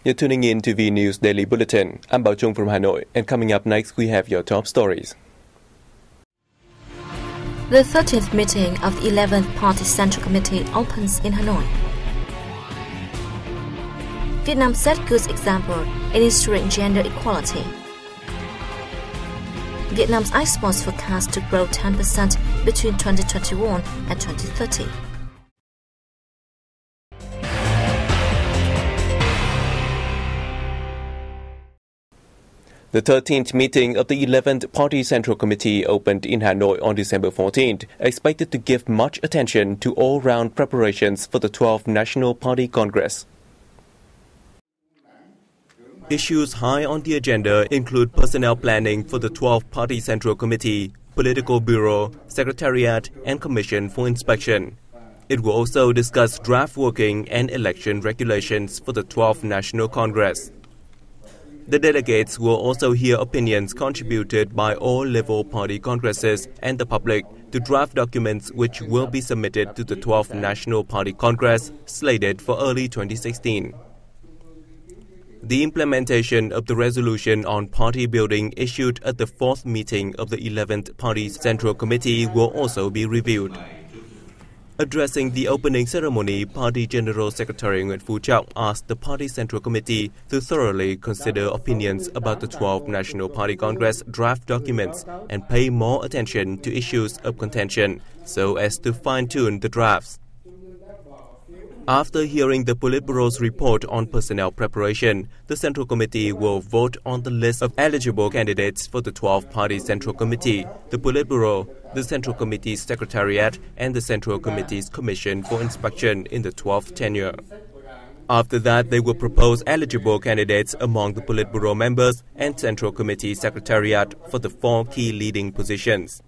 You're tuning in to VNA News Daily Bulletin. I'm Bảo Trung from Hanoi, and coming up next we have your top stories. The 13th meeting of the 11th Party Central Committee opens in Hanoi. Vietnam set good example in ensuring gender equality. Vietnam's exports forecast to grow 10% between 2021 and 2030. The 13th meeting of the 11th Party Central Committee opened in Hanoi on December 14th, expected to give much attention to all-round preparations for the 12th National Party Congress. Issues high on the agenda include personnel planning for the 12th Party Central Committee, Political Bureau, Secretariat, and Commission for Inspection. It will also discuss draft working and election regulations for the 12th National Congress. The delegates will also hear opinions contributed by all level party congresses and the public to draft documents which will be submitted to the 12th National Party Congress, slated for early 2016. The implementation of the resolution on party building issued at the 4th meeting of the 11th Party Central Committee will also be reviewed. Addressing the opening ceremony, Party General Secretary Nguyễn Phú Trọng asked the Party Central Committee to thoroughly consider opinions about the 12th National Party Congress draft documents and pay more attention to issues of contention so as to fine-tune the drafts. After hearing the Politburo's report on personnel preparation, the Central Committee will vote on the list of eligible candidates for the 12th Party Central Committee, the Politburo, the Central Committee's Secretariat, and the Central Committee's Commission for Inspection in the 12th tenure. After that, they will propose eligible candidates among the Politburo members and Central Committee Secretariat for the 4 key leading positions.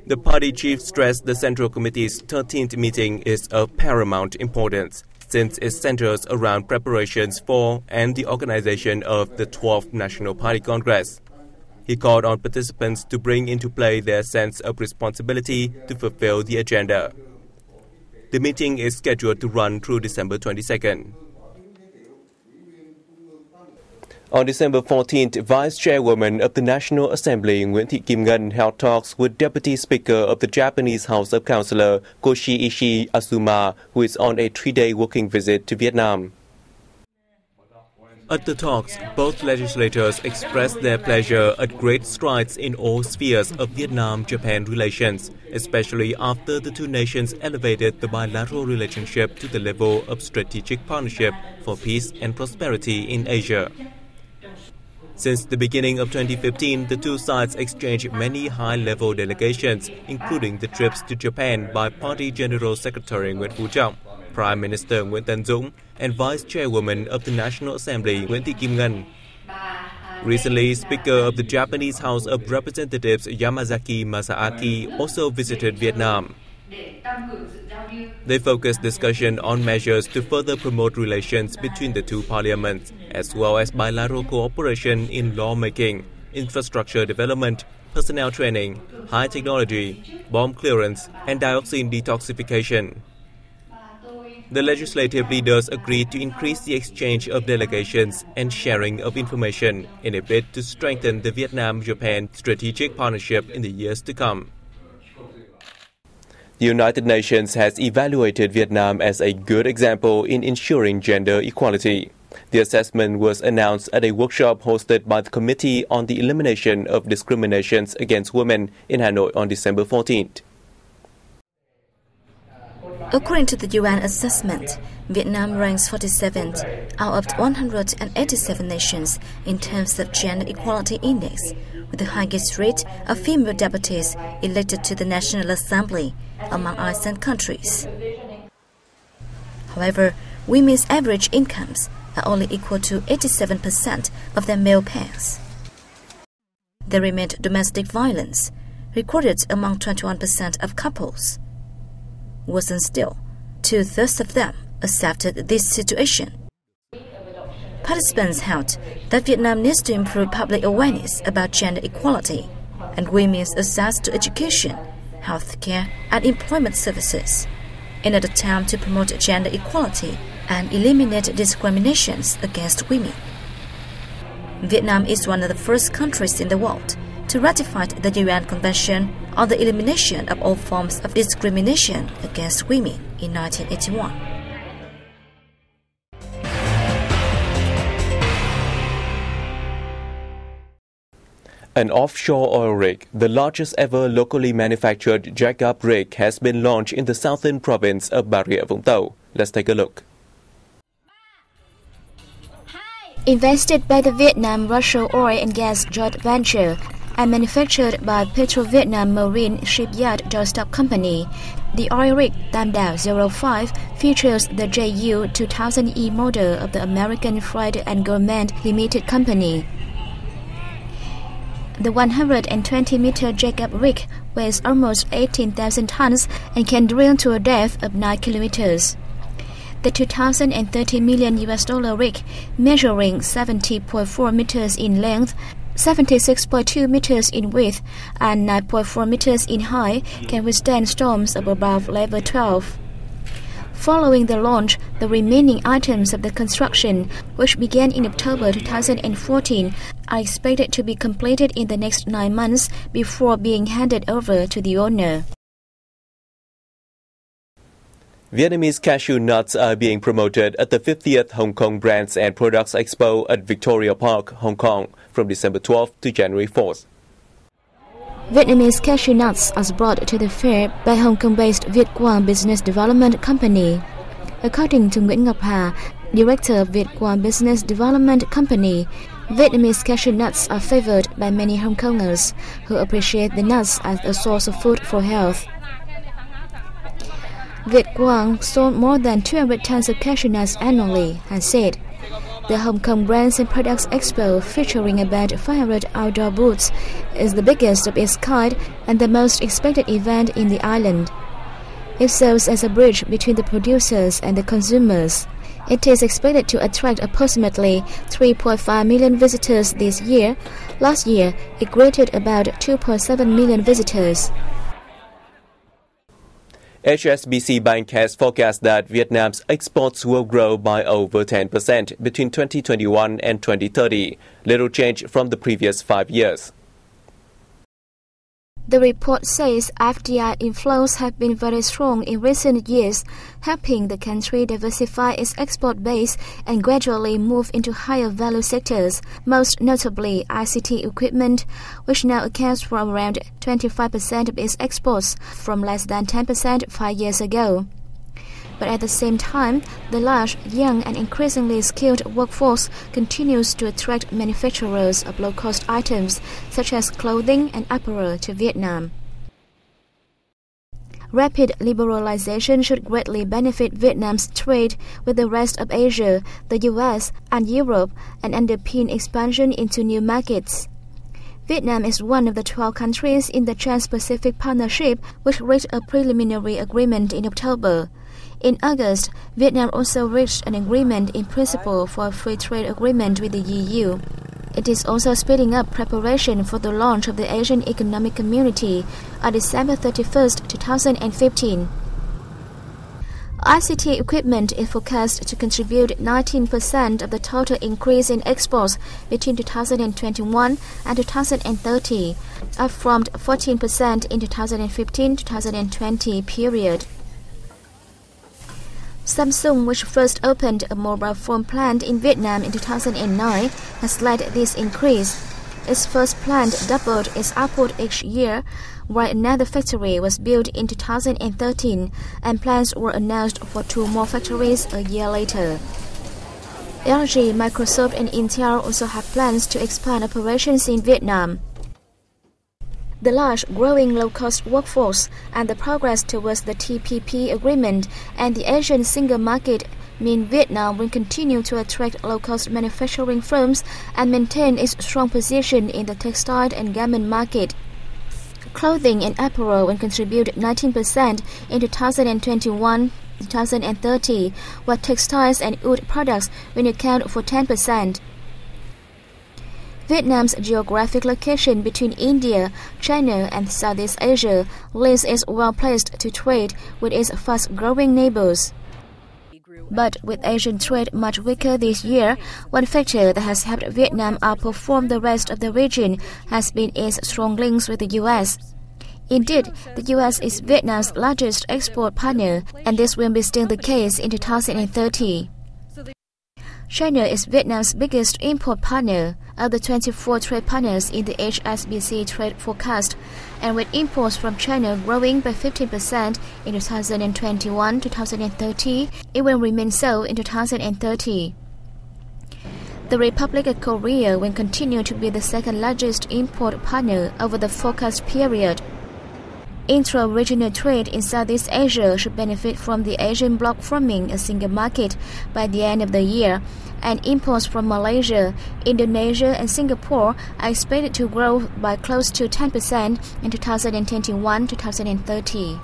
The party chief stressed the Central Committee's 13th meeting is of paramount importance, since it centers around preparations for and the organization of the 12th National Party Congress. He called on participants to bring into play their sense of responsibility to fulfill the agenda. The meeting is scheduled to run through December 22nd. On December 14th, Vice Chairwoman of the National Assembly Nguyễn Thị Kim Ngân held talks with Deputy Speaker of the Japanese House of Councillor Koshiichi Asuma, who is on a 3-day working visit to Vietnam. At the talks, both legislators expressed their pleasure at great strides in all spheres of Vietnam-Japan relations, especially after the two nations elevated the bilateral relationship to the level of strategic partnership for peace and prosperity in Asia. Since the beginning of 2015, the two sides exchanged many high-level delegations, including the trips to Japan by Party General Secretary Nguyễn Phú Trọng, Prime Minister Nguyễn Tấn Dũng, and Vice Chairwoman of the National Assembly Nguyễn Thị Kim Ngân. Recently, Speaker of the Japanese House of Representatives Yamazaki Masaaki also visited Vietnam. They focused discussion on measures to further promote relations between the two parliaments, as well as bilateral cooperation in lawmaking, infrastructure development, personnel training, high technology, bomb clearance, and dioxin detoxification. The legislative leaders agreed to increase the exchange of delegations and sharing of information in a bid to strengthen the Vietnam-Japan strategic partnership in the years to come. The United Nations has evaluated Vietnam as a good example in ensuring gender equality. The assessment was announced at a workshop hosted by the Committee on the Elimination of Discriminations Against Women in Hanoi on December 14th. According to the UN assessment, Vietnam ranks 47th out of 187 nations in terms of gender equality index, with the highest rate of female deputies elected to the National Assembly among ASEAN countries. However, women's average incomes are only equal to 87% of their male peers. There remained domestic violence, recorded among 21% of couples. Worse than still, 2/3 of them accepted this situation. Participants held that Vietnam needs to improve public awareness about gender equality and women's access to education, healthcare, and employment services in an attempt to promote gender equality and eliminate discriminations against women. Vietnam is one of the first countries in the world to ratify the UN Convention on the Elimination of All Forms of Discrimination against Women in 1981. An offshore oil rig, the largest ever locally manufactured jack-up rig, has been launched in the southern province of Bà Rịa Vũng Tàu. Let's take a look. Invested by the Vietnam-Russia Oil and Gas Joint Venture and manufactured by Petro-Vietnam Marine Shipyard Doorstop Company, the oil rig Tam Đảo 05 features the JU 2000E model of the American Freight and Government Limited Company. The 120-meter jack-up rig weighs almost 18,000 tons and can drill to a depth of 9 kilometers. The $2,030 million rig, measuring 70.4 meters in length, 76.2 meters in width, and 9.4 meters in height, can withstand storms of above level 12. Following the launch, the remaining items of the construction, which began in October 2014, are expected to be completed in the next 9 months before being handed over to the owner. Vietnamese cashew nuts are being promoted at the 50th Hong Kong Brands and Products Expo at Victoria Park, Hong Kong, from December 12th to January 4th. Vietnamese cashew nuts are brought to the fair by Hong Kong-based Viet Quang Business Development Company. According to Nguyễn Ngọc Hà, director of Viet Quang Business Development Company, Vietnamese cashew nuts are favored by many Hong Kongers who appreciate the nuts as a source of food for health. Viet Quang sold more than 200 tons of cashew nuts annually, and said. The Hong Kong Brands and Products Expo, featuring about 500 outdoor booths, is the biggest of its kind and the most expected event in the island. It serves as a bridge between the producers and the consumers. It is expected to attract approximately 3.5 million visitors this year. Last year, it greeted about 2.7 million visitors. HSBC Bank has forecast that Vietnam's exports will grow by over 10% between 2021 and 2030, little change from the previous 5 years. The report says FDI inflows have been very strong in recent years, helping the country diversify its export base and gradually move into higher value sectors, most notably ICT equipment, which now accounts for around 25% of its exports, from less than 10% 5 years ago. But at the same time, the large, young and increasingly skilled workforce continues to attract manufacturers of low-cost items such as clothing and apparel to Vietnam. Rapid liberalization should greatly benefit Vietnam's trade with the rest of Asia, the US, and Europe, and underpin expansion into new markets. Vietnam is one of the 12 countries in the Trans-Pacific Partnership which reached a preliminary agreement in October. In August, Vietnam also reached an agreement in principle for a free trade agreement with the EU. It is also speeding up preparation for the launch of the Asian Economic Community on December 31, 2015. ICT equipment is forecast to contribute 19% of the total increase in exports between 2021 and 2030, up from 14% in 2015-2020 period. Samsung, which first opened a mobile phone plant in Vietnam in 2009, has led this increase. Its first plant doubled its output each year, while another factory was built in 2013, and plans were announced for 2 more factories a year later. LG, Microsoft, and Intel also have plans to expand operations in Vietnam. The large, growing low-cost workforce and the progress towards the TPP agreement and the Asian single market mean Vietnam will continue to attract low-cost manufacturing firms and maintain its strong position in the textile and garment market. Clothing and apparel will contribute 19% in 2021-2030, while textiles and wood products will account for 10%. Vietnam's geographic location between India, China, and Southeast Asia leaves it well placed to trade with its fast-growing neighbors. But with Asian trade much weaker this year, one factor that has helped Vietnam outperform the rest of the region has been its strong links with the U.S. Indeed, the U.S. is Vietnam's largest export partner, and this will be still the case in 2030. China is Vietnam's biggest import partner of the 24 trade partners in the HSBC trade forecast, and with imports from China growing by 15% in 2021-2030, it will remain so in 2030. The Republic of Korea will continue to be the second largest import partner over the forecast period. Intra-regional trade in Southeast Asia should benefit from the Asian bloc forming a single market by the end of the year, and imports from Malaysia, Indonesia and Singapore are expected to grow by close to 10% in 2021-2030.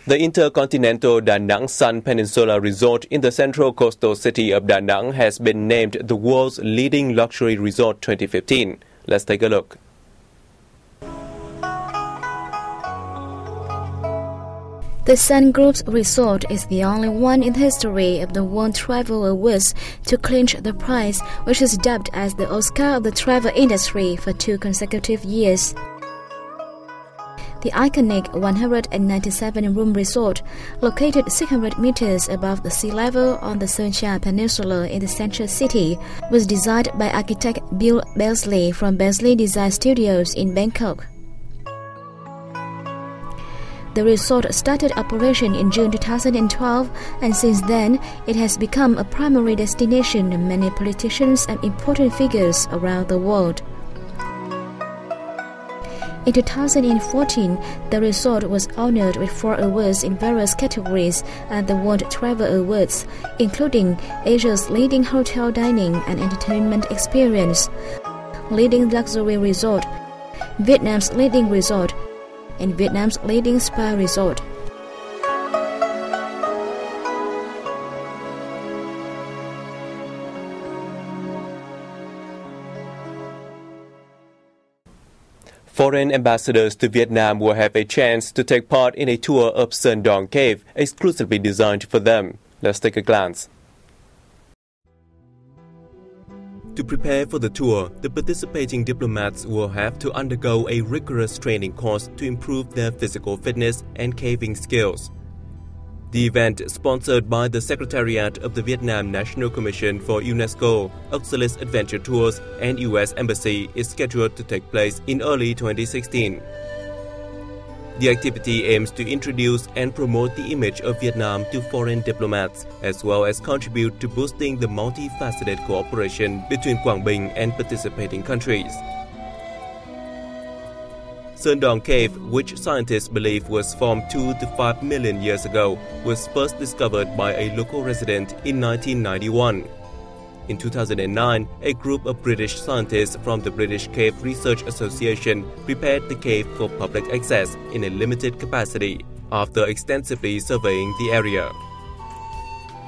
The Intercontinental Da Nang Sun Peninsula Resort in the central coastal city of Da Nang has been named the world's leading luxury resort 2015. Let's take a look. The Sun Group's resort is the only one in the history of the World Travel Awards to clinch the prize, which is dubbed as the Oscar of the travel industry for 2 consecutive years. The iconic 197-room resort, located 600 meters above the sea level on the Sơn Trà Peninsula in the central city, was designed by architect Bill Beasley from Beasley Design Studios in Bangkok. The resort started operation in June 2012, and since then, it has become a primary destination of many politicians and important figures around the world. In 2014, the resort was honored with 4 awards in various categories at the World Travel Awards, including Asia's leading hotel dining and entertainment experience, leading luxury resort, Vietnam's leading resort, and Vietnam's leading spa resort. Foreign ambassadors to Vietnam will have a chance to take part in a tour of Sơn Dòng Cave exclusively designed for them. Let's take a glance. To prepare for the tour, the participating diplomats will have to undergo a rigorous training course to improve their physical fitness and caving skills. The event, sponsored by the Secretariat of the Vietnam National Commission for UNESCO, Oxalis Adventure Tours and U.S. Embassy, is scheduled to take place in early 2016. The activity aims to introduce and promote the image of Vietnam to foreign diplomats, as well as contribute to boosting the multifaceted cooperation between Quảng Bình and participating countries. Sơn Dòng Cave, which scientists believe was formed 2 to 5 million years ago, was first discovered by a local resident in 1991. In 2009, a group of British scientists from the British Cave Research Association prepared the cave for public access in a limited capacity after extensively surveying the area.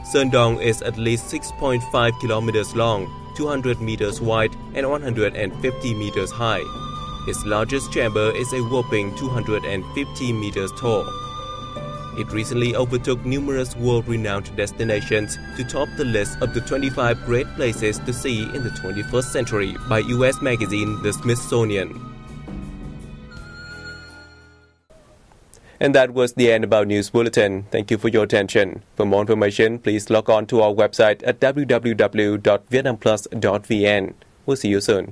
Sơn Dòng is at least 6.5 kilometers long, 200 meters wide, and 150 meters high. Its largest chamber is a whopping 250 meters tall. It recently overtook numerous world-renowned destinations to top the list of the 25 great places to see in the 21st century by U.S. magazine The Smithsonian. And that was the end of our news bulletin. Thank you for your attention. For more information, please log on to our website at www.vietnamplus.vn. We'll see you soon.